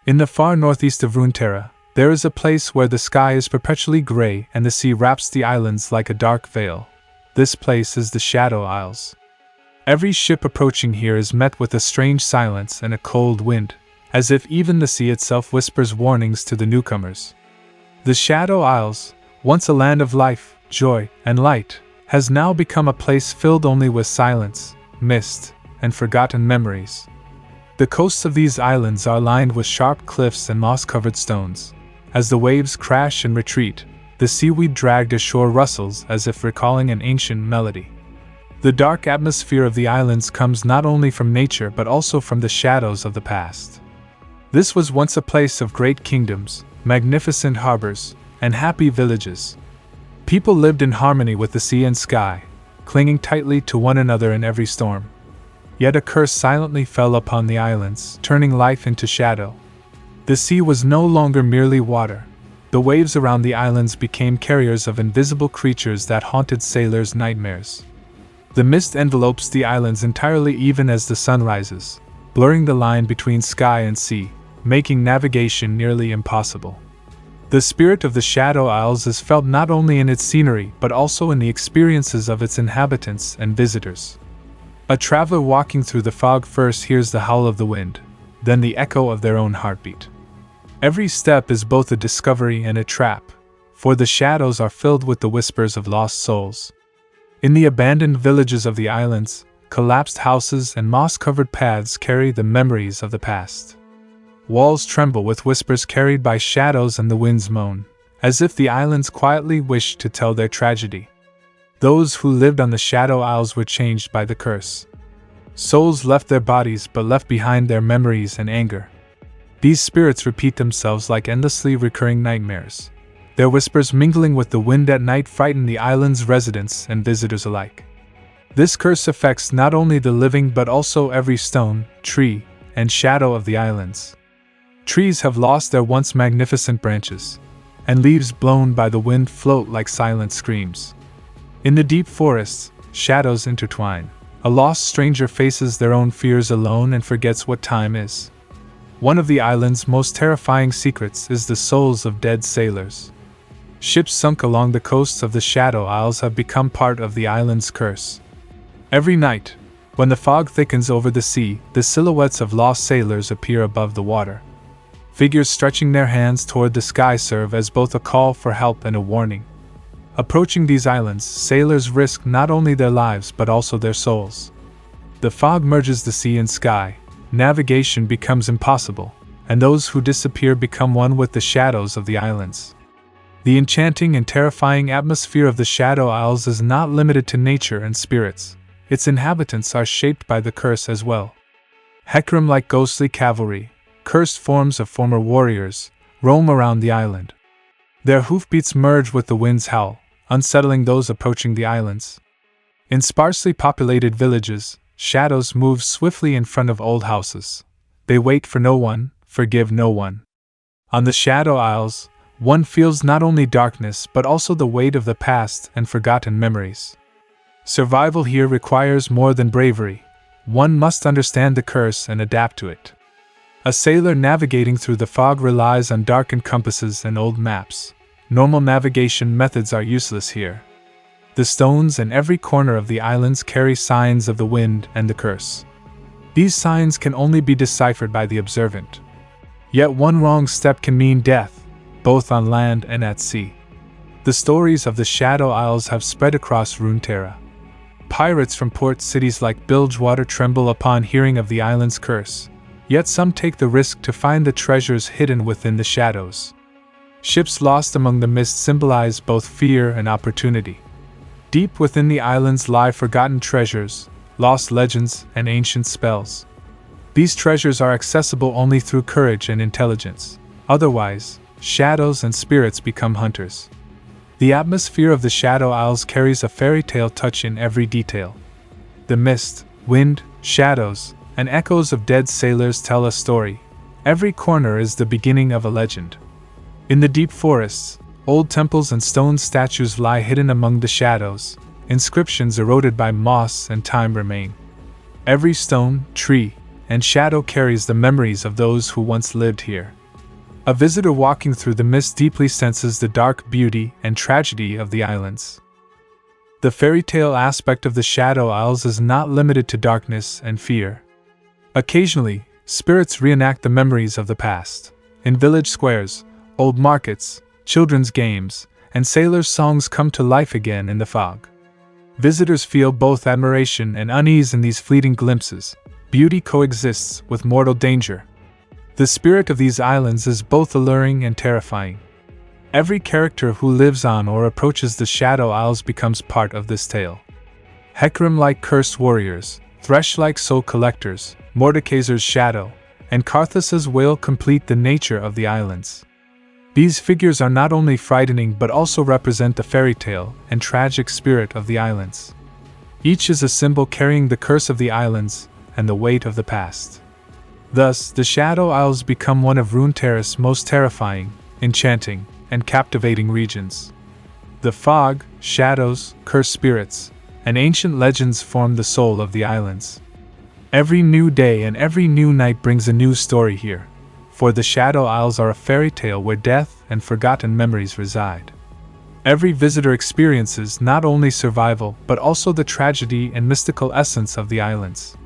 In the far northeast of Runeterra, there is a place where the sky is perpetually gray and the sea wraps the islands like a dark veil. This place is the Shadow Isles. Every ship approaching here is met with a strange silence and a cold wind, as if even the sea itself whispers warnings to the newcomers. The Shadow Isles, once a land of life, joy, and light, has now become a place filled only with silence, mist, and forgotten memories. The coasts of these islands are lined with sharp cliffs and moss-covered stones. As the waves crash and retreat, the seaweed dragged ashore rustles as if recalling an ancient melody. The dark atmosphere of the islands comes not only from nature but also from the shadows of the past. This was once a place of great kingdoms, magnificent harbors, and happy villages. People lived in harmony with the sea and sky, clinging tightly to one another in every storm. Yet a curse silently fell upon the islands, turning life into shadow. The sea was no longer merely water. The waves around the islands became carriers of invisible creatures that haunted sailors' nightmares. The mist envelopes the islands entirely even as the sun rises, blurring the line between sky and sea, making navigation nearly impossible. The spirit of the Shadow Isles is felt not only in its scenery but also in the experiences of its inhabitants and visitors. A traveler walking through the fog first hears the howl of the wind, then the echo of their own heartbeat. Every step is both a discovery and a trap, for the shadows are filled with the whispers of lost souls. In the abandoned villages of the islands, collapsed houses and moss-covered paths carry the memories of the past. Walls tremble with whispers carried by shadows and the winds moan, as if the islands quietly wish to tell their tragedy. Those who lived on the Shadow Isles were changed by the curse. Souls left their bodies but left behind their memories and anger. These spirits repeat themselves like endlessly recurring nightmares. Their whispers mingling with the wind at night frighten the island's residents and visitors alike. This curse affects not only the living but also every stone, tree, and shadow of the islands. Trees have lost their once magnificent branches, and leaves blown by the wind float like silent screams. In the deep forests, shadows intertwine. A lost stranger faces their own fears alone and forgets what time is. One of the island's most terrifying secrets is the souls of dead sailors. Ships sunk along the coasts of the Shadow Isles have become part of the island's curse. Every night, when the fog thickens over the sea, the silhouettes of lost sailors appear above the water. Figures stretching their hands toward the sky serve as both a call for help and a warning. Approaching these islands, sailors risk not only their lives but also their souls. The fog merges the sea and sky. Navigation becomes impossible, and those who disappear become one with the shadows of the islands. The enchanting and terrifying atmosphere of the Shadow Isles is not limited to nature and spirits. Its inhabitants are shaped by the curse as well. Hecarim, like ghostly cavalry, cursed forms of former warriors, roam around the island. Their hoofbeats merge with the wind's howl, unsettling those approaching the islands. In sparsely populated villages, shadows move swiftly in front of old houses. They wait for no one, forgive no one. On the Shadow Isles, one feels not only darkness but also the weight of the past and forgotten memories. Survival here requires more than bravery. One must understand the curse and adapt to it. A sailor navigating through the fog relies on darkened compasses and old maps. Normal navigation methods are useless here. The stones in every corner of the islands carry signs of the wind and the curse. These signs can only be deciphered by the observant. Yet one wrong step can mean death, both on land and at sea. The stories of the Shadow Isles have spread across Runeterra. Pirates from port cities like Bilgewater tremble upon hearing of the island's curse, yet some take the risk to find the treasures hidden within the shadows. Ships lost among the mist symbolize both fear and opportunity. Deep within the islands lie forgotten treasures, lost legends, and ancient spells. These treasures are accessible only through courage and intelligence. Otherwise, shadows and spirits become hunters. The atmosphere of the Shadow Isles carries a fairy tale touch in every detail. The mist, wind, shadows, and echoes of dead sailors tell a story. Every corner is the beginning of a legend. In the deep forests, old temples and stone statues lie hidden among the shadows. Inscriptions eroded by moss and time remain. Every stone, tree, and shadow carries the memories of those who once lived here. A visitor walking through the mist deeply senses the dark beauty and tragedy of the islands. The fairy tale aspect of the Shadow Isles is not limited to darkness and fear. Occasionally, spirits reenact the memories of the past. In village squares, old markets, children's games, and sailors' songs come to life again in the fog. Visitors feel both admiration and unease in these fleeting glimpses. Beauty coexists with mortal danger. The spirit of these islands is both alluring and terrifying. Every character who lives on or approaches the Shadow Isles becomes part of this tale. Hecarim like cursed warriors, Thresh like soul collectors, Mordekaiser's shadow, and Karthus's wail complete the nature of the islands. These figures are not only frightening but also represent the fairy tale and tragic spirit of the islands. Each is a symbol carrying the curse of the islands and the weight of the past. Thus, the Shadow Isles become one of Runeterra's most terrifying, enchanting, and captivating regions. The fog, shadows, cursed spirits, and ancient legends form the soul of the islands. Every new day and every new night brings a new story here, for the Shadow Isles are a fairy tale where death and forgotten memories reside. Every visitor experiences not only survival but also the tragedy and mystical essence of the islands.